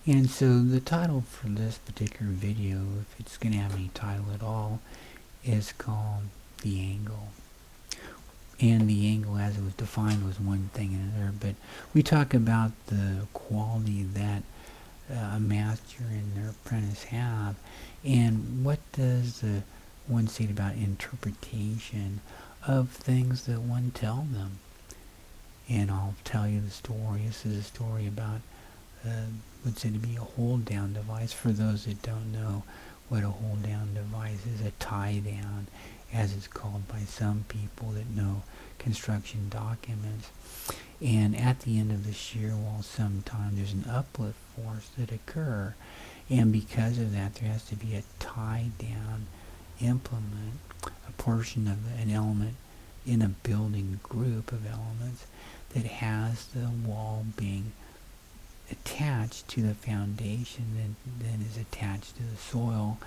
And so the title for this particular video, if it's going to have any title at all, is called The Angle. And the angle as it was defined was one thing and another, but we talk about the quality that a master and their apprentice have, and what does the one say about interpretation of things that one tell them. And I'll tell you the story. This is a story about what's said to be a hold down device. For those that don't know what a hold down device is, a tie down, as it's called by some people that know construction documents. And at the end of the shear wall, sometimes there's an uplift force that occur, and because of that, there has to be a tie down implement, a portion of an element in a building group of elements that has the wall being attached to the foundation and then is attached to the soil,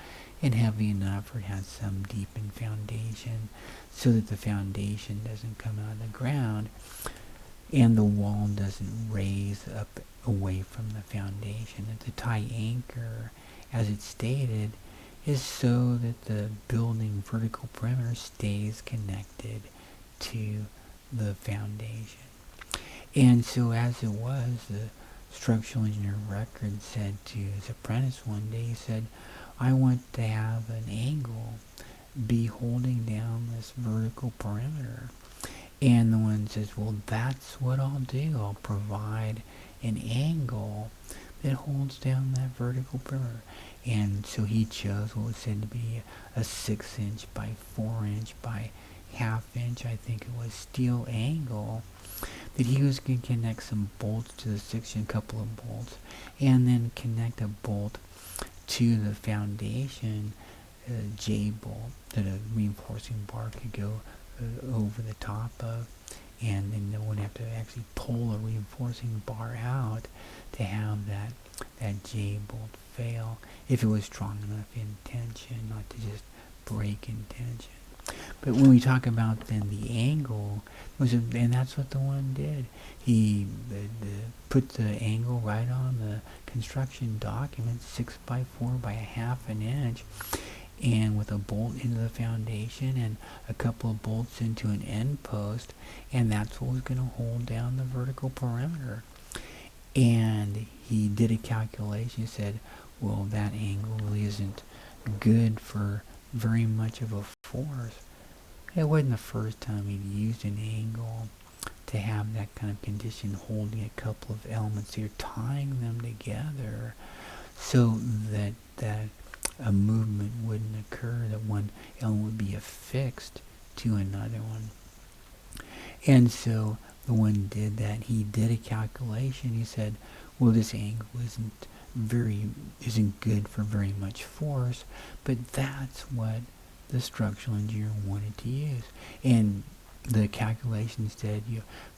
and heavy enough or it has some deepened foundation so that the foundation doesn't come out of the ground and the wall doesn't raise up away from the foundation. And the tie anchor, as it's stated, is so that the building vertical perimeter stays connected to the foundation. And so as it was, the structural engineer record said to his apprentice one day, he said, I want to have an angle be holding down this vertical perimeter. And the one says, well, that's what I'll do. I'll provide an angle that holds down that vertical perimeter. And so he chose what was said to be a 6-inch by 4-inch by half-inch, I think it was, steel angle that he was going to connect some bolts to the 6-inch, a couple of bolts, and then connect a bolt to the foundation, J-bolt, that a reinforcing bar could go over the top of, and then they wouldn't have to actually pull a reinforcing bar out to have that J-bolt fail if it was strong enough in tension, not to just break in tension. But when we talk about then the angle, and that's what the one did. He put the angle right on the construction document, 6 by 4 by a half an inch, and with a bolt into the foundation and a couple of bolts into an end post, and that's what was going to hold down the vertical perimeter. And he did a calculation. He said, well, that angle really isn't good for very much of a force. It wasn't the first time he'd used an angle to have that kind of condition, holding a couple of elements here, tying them together so that a movement wouldn't occur, that one element would be affixed to another one. And so the one did that. He did a calculation. He said, well, this angle isn't good for very much force, but that's what the structural engineer wanted to use. And the calculation said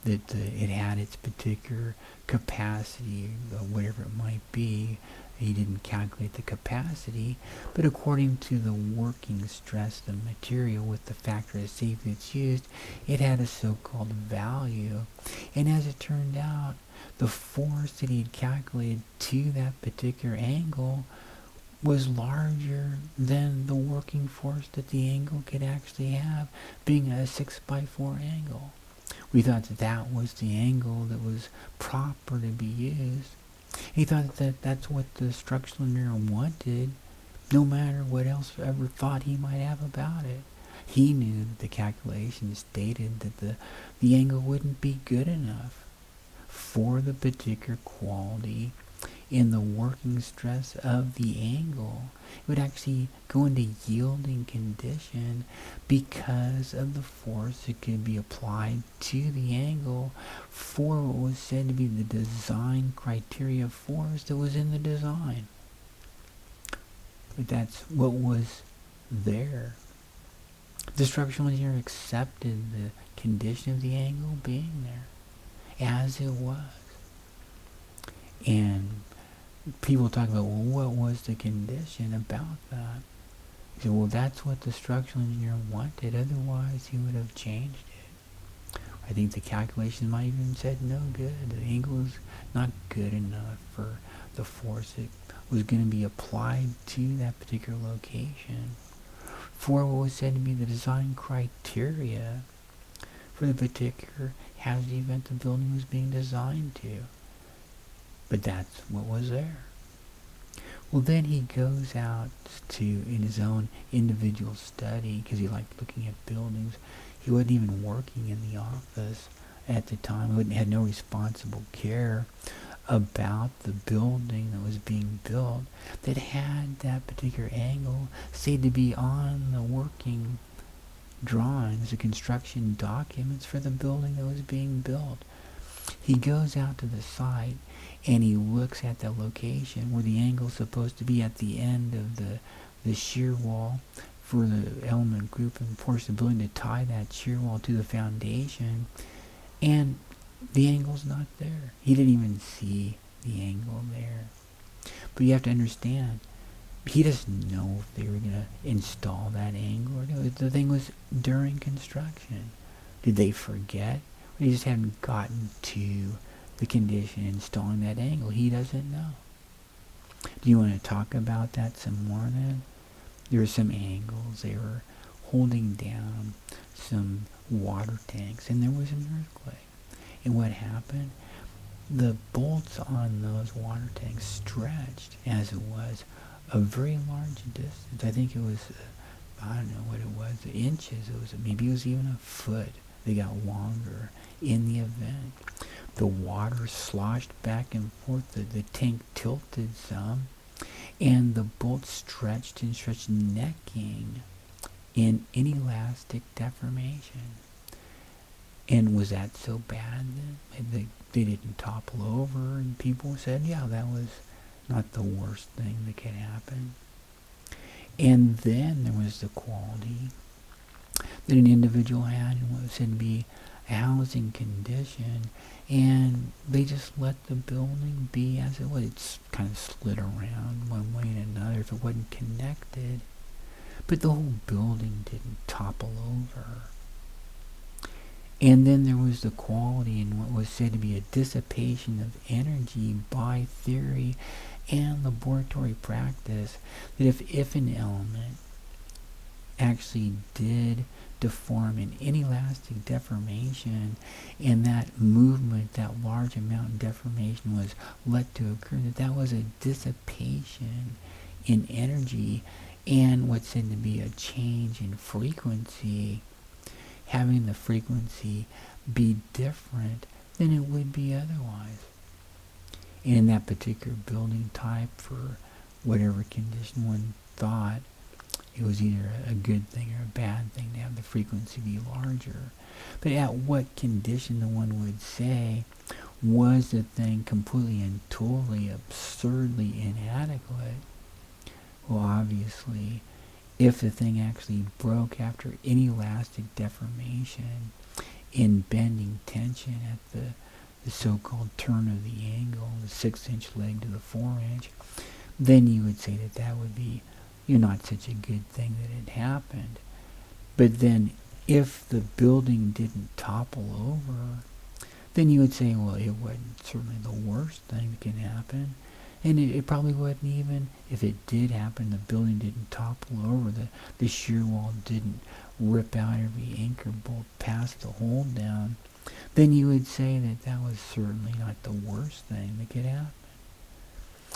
that it had its particular capacity, whatever it might be. He didn't calculate the capacity, but according to the working stress of the material with the factor of safety that's used, it had a so-called value. And as it turned out, the force that he had calculated to that particular angle was larger than the working force that the angle could actually have, being a 6 by 4 angle. We thought that was the angle that was proper to be used. He thought that that's what the structural engineer wanted, no matter what else ever thought he might have about it. He knew that the calculation stated that the angle wouldn't be good enough for the particular quality in the working stress of the angle. It would actually go into yielding condition because of the force that could be applied to the angle for what was said to be the design criteria force that was in the design. But that's what was there. The structural engineer accepted the condition of the angle being there as it was. And people talk about, well, what was the condition about that? He said, well, that's what the structural engineer wanted, otherwise he would have changed it. I think the calculation might even said no good. The angle is not good enough for the force that was going to be applied to that particular location for what was said to be the design criteria for the particular hazard event the building was being designed to. But that's what was there. Well, then he goes out to, in his own individual study, because he liked looking at buildings. He wasn't even working in the office at the time. He had no responsible care about the building that was being built that had that particular angle said to be on the working drawings, the construction documents for the building that was being built. He goes out to the site and he looks at the location where the angle is supposed to be at the end of the shear wall for the element group and force the building to tie that shear wall to the foundation, and the angle's not there. He didn't even see the angle there. But you have to understand, he doesn't know if they were going to install that angle or no. The thing was during construction. Did they forget? They just hadn't gotten to the condition installing that angle. He doesn't know. Do you want to talk about that some more then? There were some angles. They were holding down some water tanks, and there was an earthquake. And what happened? The bolts on those water tanks stretched, as it was, a very large distance. I think it was, I don't know what it was, inches. Maybe it was even a foot. They got longer in the event. The water sloshed back and forth. The tank tilted some, and the bolts stretched and stretched, necking in inelastic deformation. And was that so bad then? They didn't topple over, and people said, yeah, that was not the worst thing that could happen. And then there was the quality that an individual had in what was said to be a housing condition, and they just let the building be as it was. It's kind of slid around one way and another if it wasn't connected, but the whole building didn't topple over. And then there was the quality in what was said to be a dissipation of energy by theory and laboratory practice, that if an element actually did deform in inelastic deformation, and that movement, that large amount of deformation was let to occur, that was a dissipation in energy and what's said to be a change in frequency, having the frequency be different than it would be otherwise. And in that particular building type, for whatever condition one thought, it was either a good thing or a bad thing to have the frequency be larger. But at what condition the one would say was the thing completely and totally absurdly inadequate? Well, obviously, if the thing actually broke after inelastic deformation in bending tension at the so-called turn of the angle, the 6-inch leg to the 4-inch, then you would say that would be not such a good thing that it happened. But then if the building didn't topple over, then you would say, well, it wasn't certainly the worst thing that can happen. And it probably wasn't even, if it did happen, the building didn't topple over, the shear wall didn't rip out every anchor bolt past the hold down, then you would say that was certainly not the worst thing that could happen.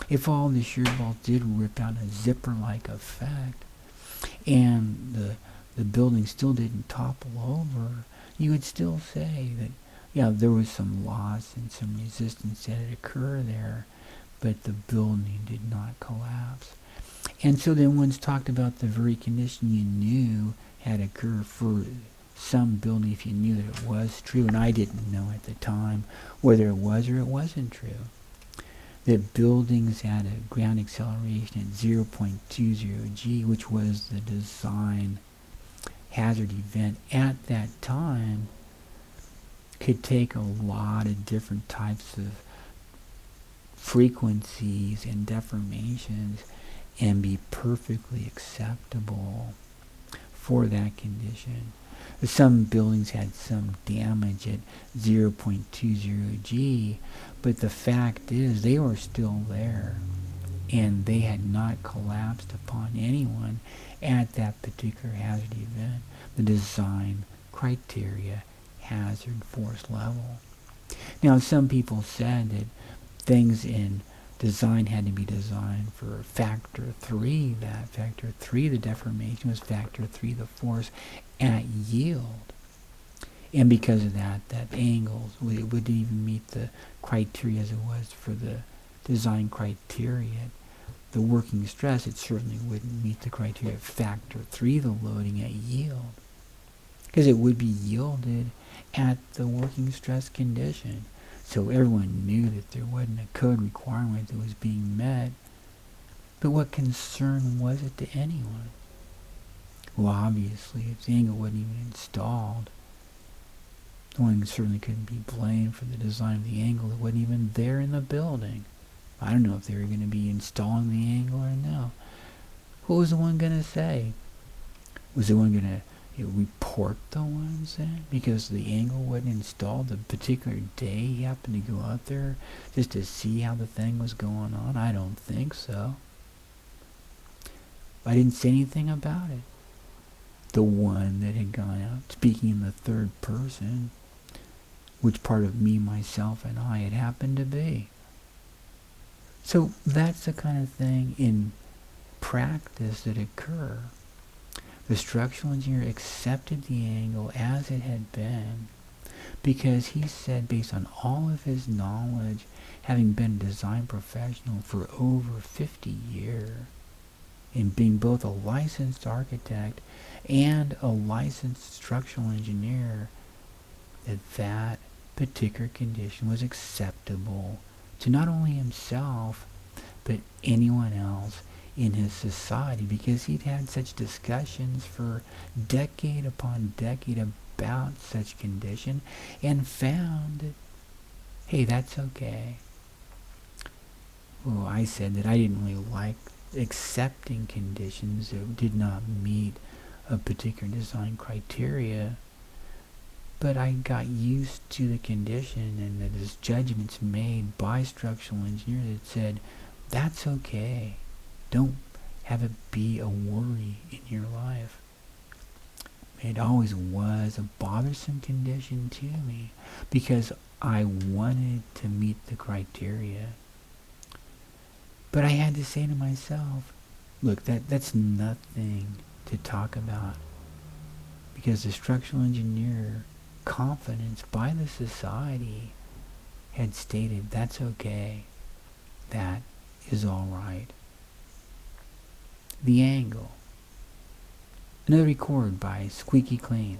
If all the shear bolts did rip out a zipper-like effect, and the building still didn't topple over, you would still say that, yeah, there was some loss and some resistance that had occurred there, but the building did not collapse. And so then one's talked about the very condition you knew had occurred for some building if you knew that it was true, and I didn't know at the time whether it was or it wasn't true. That buildings had a ground acceleration at 0.20 g, which was the design hazard event at that time, could take a lot of different types of frequencies and deformations and be perfectly acceptable for that condition. Some buildings had some damage at 0.20 G, but the fact is they were still there, and they had not collapsed upon anyone at that particular hazard event. The design criteria hazard force level. Now, some people said that things in design had to be designed for factor 3. That factor 3, the deformation, was factor 3, the force at yield. And because of that, that angles, it wouldn't even meet the criteria as it was for the design criteria. The working stress, it certainly wouldn't meet the criteria of factor 3, the loading at yield. Because it would be yielded at the working stress condition. So everyone knew that there wasn't a code requirement that was being met. But what concern was it to anyone? Well, obviously, if the angle wasn't even installed, one certainly couldn't be blamed for the design of the angle that wasn't even there in the building. I don't know if they were going to be installing the angle or no. What was the one going to say? Was the one going to report the ones then? Because the angle wasn't installed the particular day he happened to go out there just to see how the thing was going on? I don't think so. I didn't say anything about it. The one that had gone out speaking in the third person, which part of me, myself, and I it happened to be. So that's the kind of thing in practice that occur. The structural engineer accepted the angle as it had been because he said, based on all of his knowledge, having been a design professional for over 50 years, and being both a licensed architect and a licensed structural engineer, that particular condition was acceptable to not only himself, but anyone else in his society, because he'd had such discussions for decade upon decade about such condition and found that, hey, that's okay. Well, I said that I didn't really like accepting conditions that did not meet a particular design criteria, but I got used to the condition and that there's judgments made by structural engineers that said, that's okay. Don't have it be a worry in your life. It always was a bothersome condition to me because I wanted to meet the criteria. But I had to say to myself, look, that's nothing to talk about, because the structural engineer, confidence by the society, had stated that's okay, that is all right. The angle. Another record by Squeaky Clean.